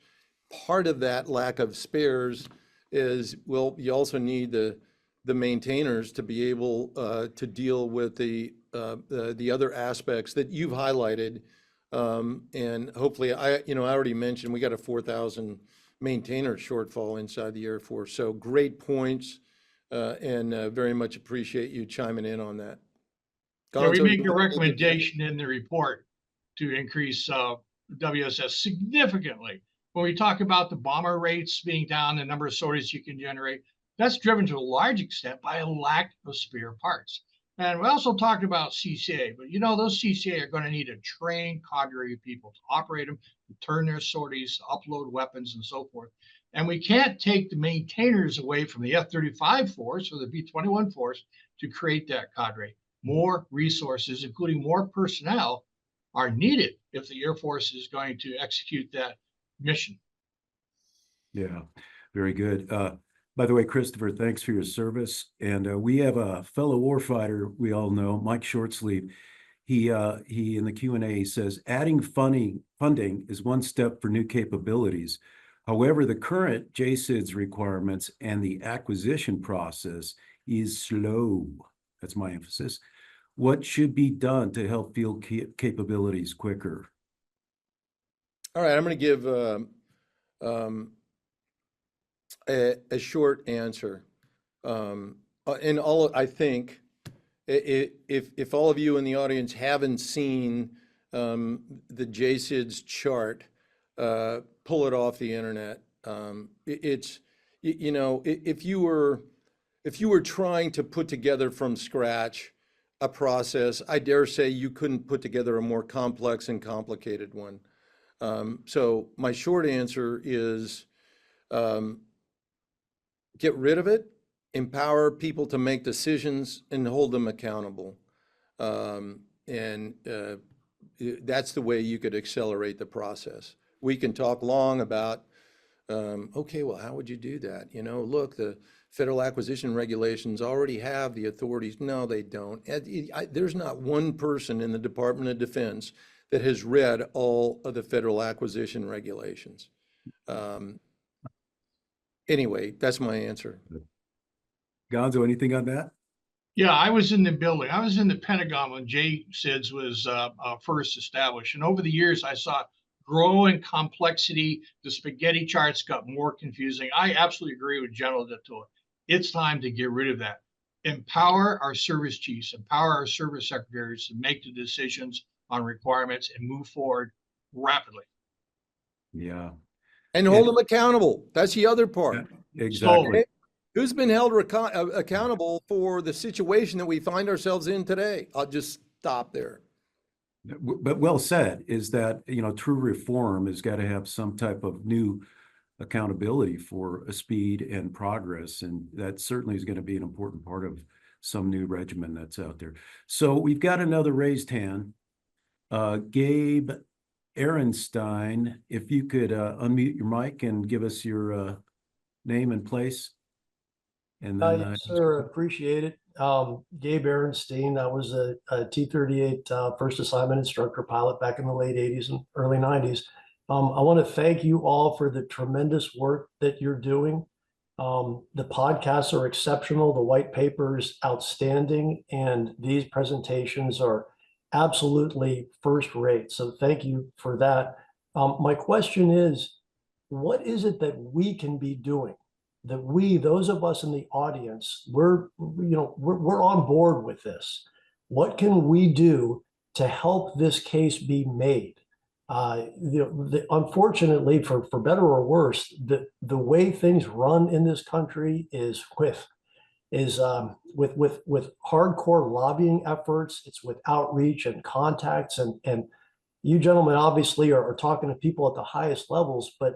Part of that lack of spares is, well, you also need the maintainers to be able to deal with the other aspects that you've highlighted. And hopefully, I already mentioned we got a 4,000 maintainer shortfall inside the Air Force. So great points, and very much appreciate you chiming in on that. Yeah, we Gonzo, make a recommendation in the report to increase WSS significantly. When we talk about the bomber rates being down, the number of sorties you can generate, that's driven to a large extent by a lack of spare parts. And we also talked about CCA, but those CCA are going to need a trained cadre of people to operate them, to turn their sorties, to upload weapons, and so forth. And we can't take the maintainers away from the F-35 force or the B-21 force to create that cadre. More resources, including more personnel, are needed if the Air Force is going to execute that mission. Yeah, very good. By the way, Christopher, thanks for your service. And we have a fellow warfighter we all know, Mike Shortsleeve. He in the Q&A says, adding funding is one step for new capabilities. However, the current JCIDS requirements and the acquisition process is slow. That's my emphasis. What should be done to help field capabilities quicker? All right, I'm going to give a short answer. And I think if all of you in the audience haven't seen the JCIDS chart, pull it off the internet. It's if you were trying to put together from scratch a process, I dare say you couldn't put together a more complex and complicated one. So my short answer is get rid of it, empower people to make decisions, and hold them accountable. And that's the way you could accelerate the process. We can talk long about, okay, well, how would you do that? Look, the Federal Acquisition Regulations already have the authorities. No, they don't. There's not one person in the Department of Defense that has read all of the Federal Acquisition Regulations. Anyway, that's my answer. Gonzo, anything on that? Yeah, I was in the building. I was in the Pentagon when JCIDS was first established. And over the years, I saw growing complexity. The spaghetti charts got more confusing. I absolutely agree with General Detour. It's time to get rid of that. Empower our service chiefs, empower our service secretaries to make the decisions on requirements and move forward rapidly. Yeah. And hold them accountable. That's the other part. Yeah, exactly. So, Who's been held accountable for the situation that we find ourselves in today? I'll just stop there. But well said, is that, true reform has got to have some type of new accountability for a speed and progress. And that certainly is going to be an important part of some new regimen that's out there. So we've got another raised hand. Gabe Ehrenstein, if you could unmute your mic and give us your name and place. And then, yes, sir, appreciate it. Gabe Ehrenstein, I was a T-38 first assignment instructor pilot back in the late 80s and early 90s. I want to thank you all for the tremendous work that you're doing. The podcasts are exceptional. The white paper is outstanding. And these presentations are absolutely first rate. So thank you for that. My question is, what is it that we can be doing? That those of us in the audience, we're on board with this. What can we do to help this case be made? Unfortunately, for better or worse, the way things run in this country is with hardcore lobbying efforts. It's with outreach and contacts, and you gentlemen obviously are talking to people at the highest levels, but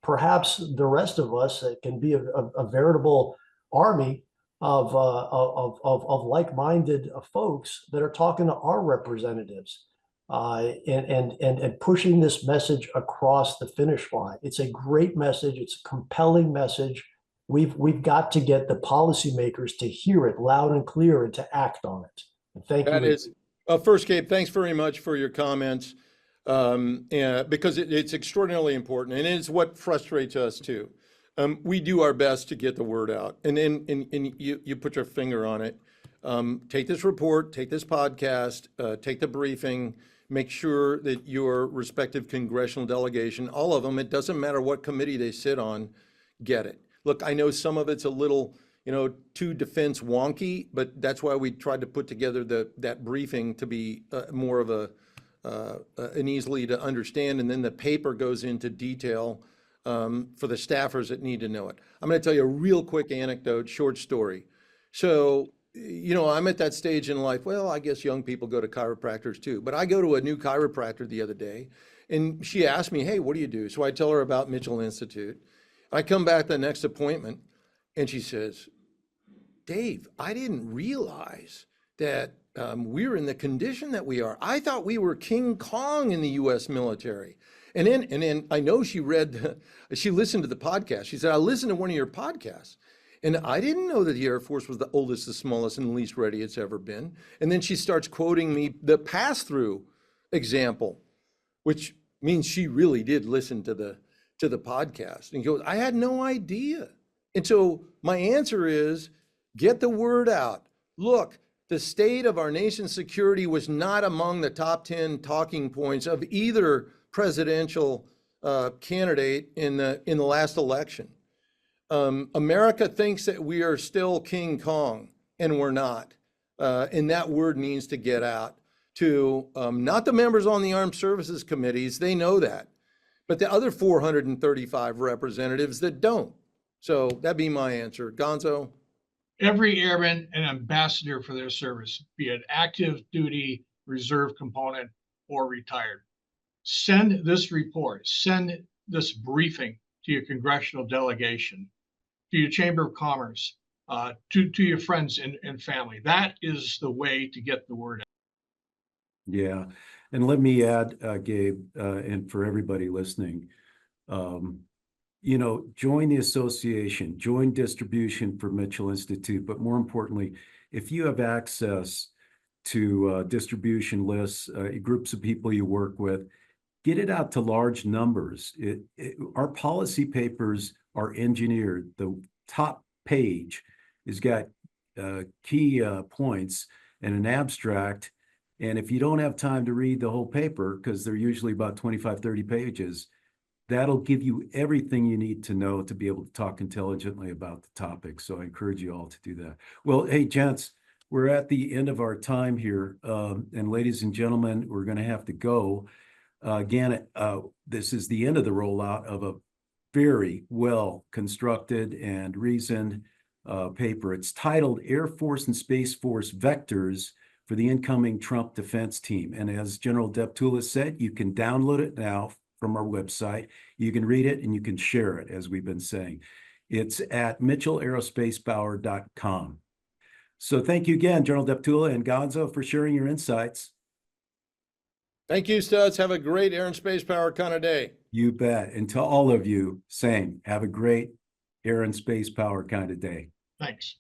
perhaps the rest of us can be a veritable army of like-minded folks that are talking to our representatives and pushing this message across the finish line. It's a great message. It's a compelling message. We've got to get the policymakers to hear it loud and clear and to act on it. And thank you. That is, first, Gabe, thanks very much for your comments, because it's extraordinarily important, and it's what frustrates us too. We do our best to get the word out, and you put your finger on it. Take this report, take this podcast, take the briefing, make sure that your respective congressional delegation, all of them, it doesn't matter what committee they sit on, get it. Look, I know some of it's a little, too defense wonky, but that's why we tried to put together that briefing to be more of an easily to understand, and then the paper goes into detail for the staffers that need to know it. I'm going to tell you a real quick anecdote, short story. So, I'm at that stage in life, well, I guess young people go to chiropractors too, but I go to a new chiropractor the other day, and she asked me, hey, what do you do? So I tell her about Mitchell Institute. I come back the next appointment, and she says, Dave, I didn't realize that we're in the condition that we are. I thought we were King Kong in the U.S. military. And then I know she listened to the podcast. She said, I listened to one of your podcasts, and I didn't know that the Air Force was the oldest, the smallest, and the least ready it's ever been. And then she starts quoting me the pass-through example, which means she really did listen to the podcast. And goes, I had no idea. And so my answer is, get the word out. Look, the state of our nation's security was not among the top 10 talking points of either presidential candidate in the last election. America thinks that we are still King Kong, and we're not. And that word needs to get out to not the members on the Armed Services Committees, they know that, but the other 435 representatives that don't. So that'd be my answer. Gonzo? Every airman an ambassador for their service, be it active duty, reserve component, or retired. Send this report, send this briefing to your congressional delegation, to your Chamber of Commerce, to your friends and family. That is the way to get the word out. Yeah. And let me add, Gabe, and for everybody listening, join the association, join distribution for Mitchell Institute, but more importantly, if you have access to distribution lists, groups of people you work with, get it out to large numbers. Our policy papers are engineered. The top page has got key points and an abstract. And if you don't have time to read the whole paper, because they're usually about 25, 30 pages, that'll give you everything you need to know to be able to talk intelligently about the topic. So I encourage you all to do that. Well, hey, gents, we're at the end of our time here. And ladies and gentlemen, we're going to have to go. Again, this is the end of the rollout of a very well constructed and reasoned paper. It's titled Air Force and Space Force Vectors for the Incoming Trump Defense Team. And as General Deptula said, you can download it now from our website. You can read it and you can share it, as we've been saying. It's at mitchellaerospacepower.com. So thank you again, General Deptula and Gonzo, for sharing your insights. Thank you, Studs. Have a great Air and Space Power kind of day. You bet. And to all of you, same. Have a great Air and Space Power kind of day. Thanks.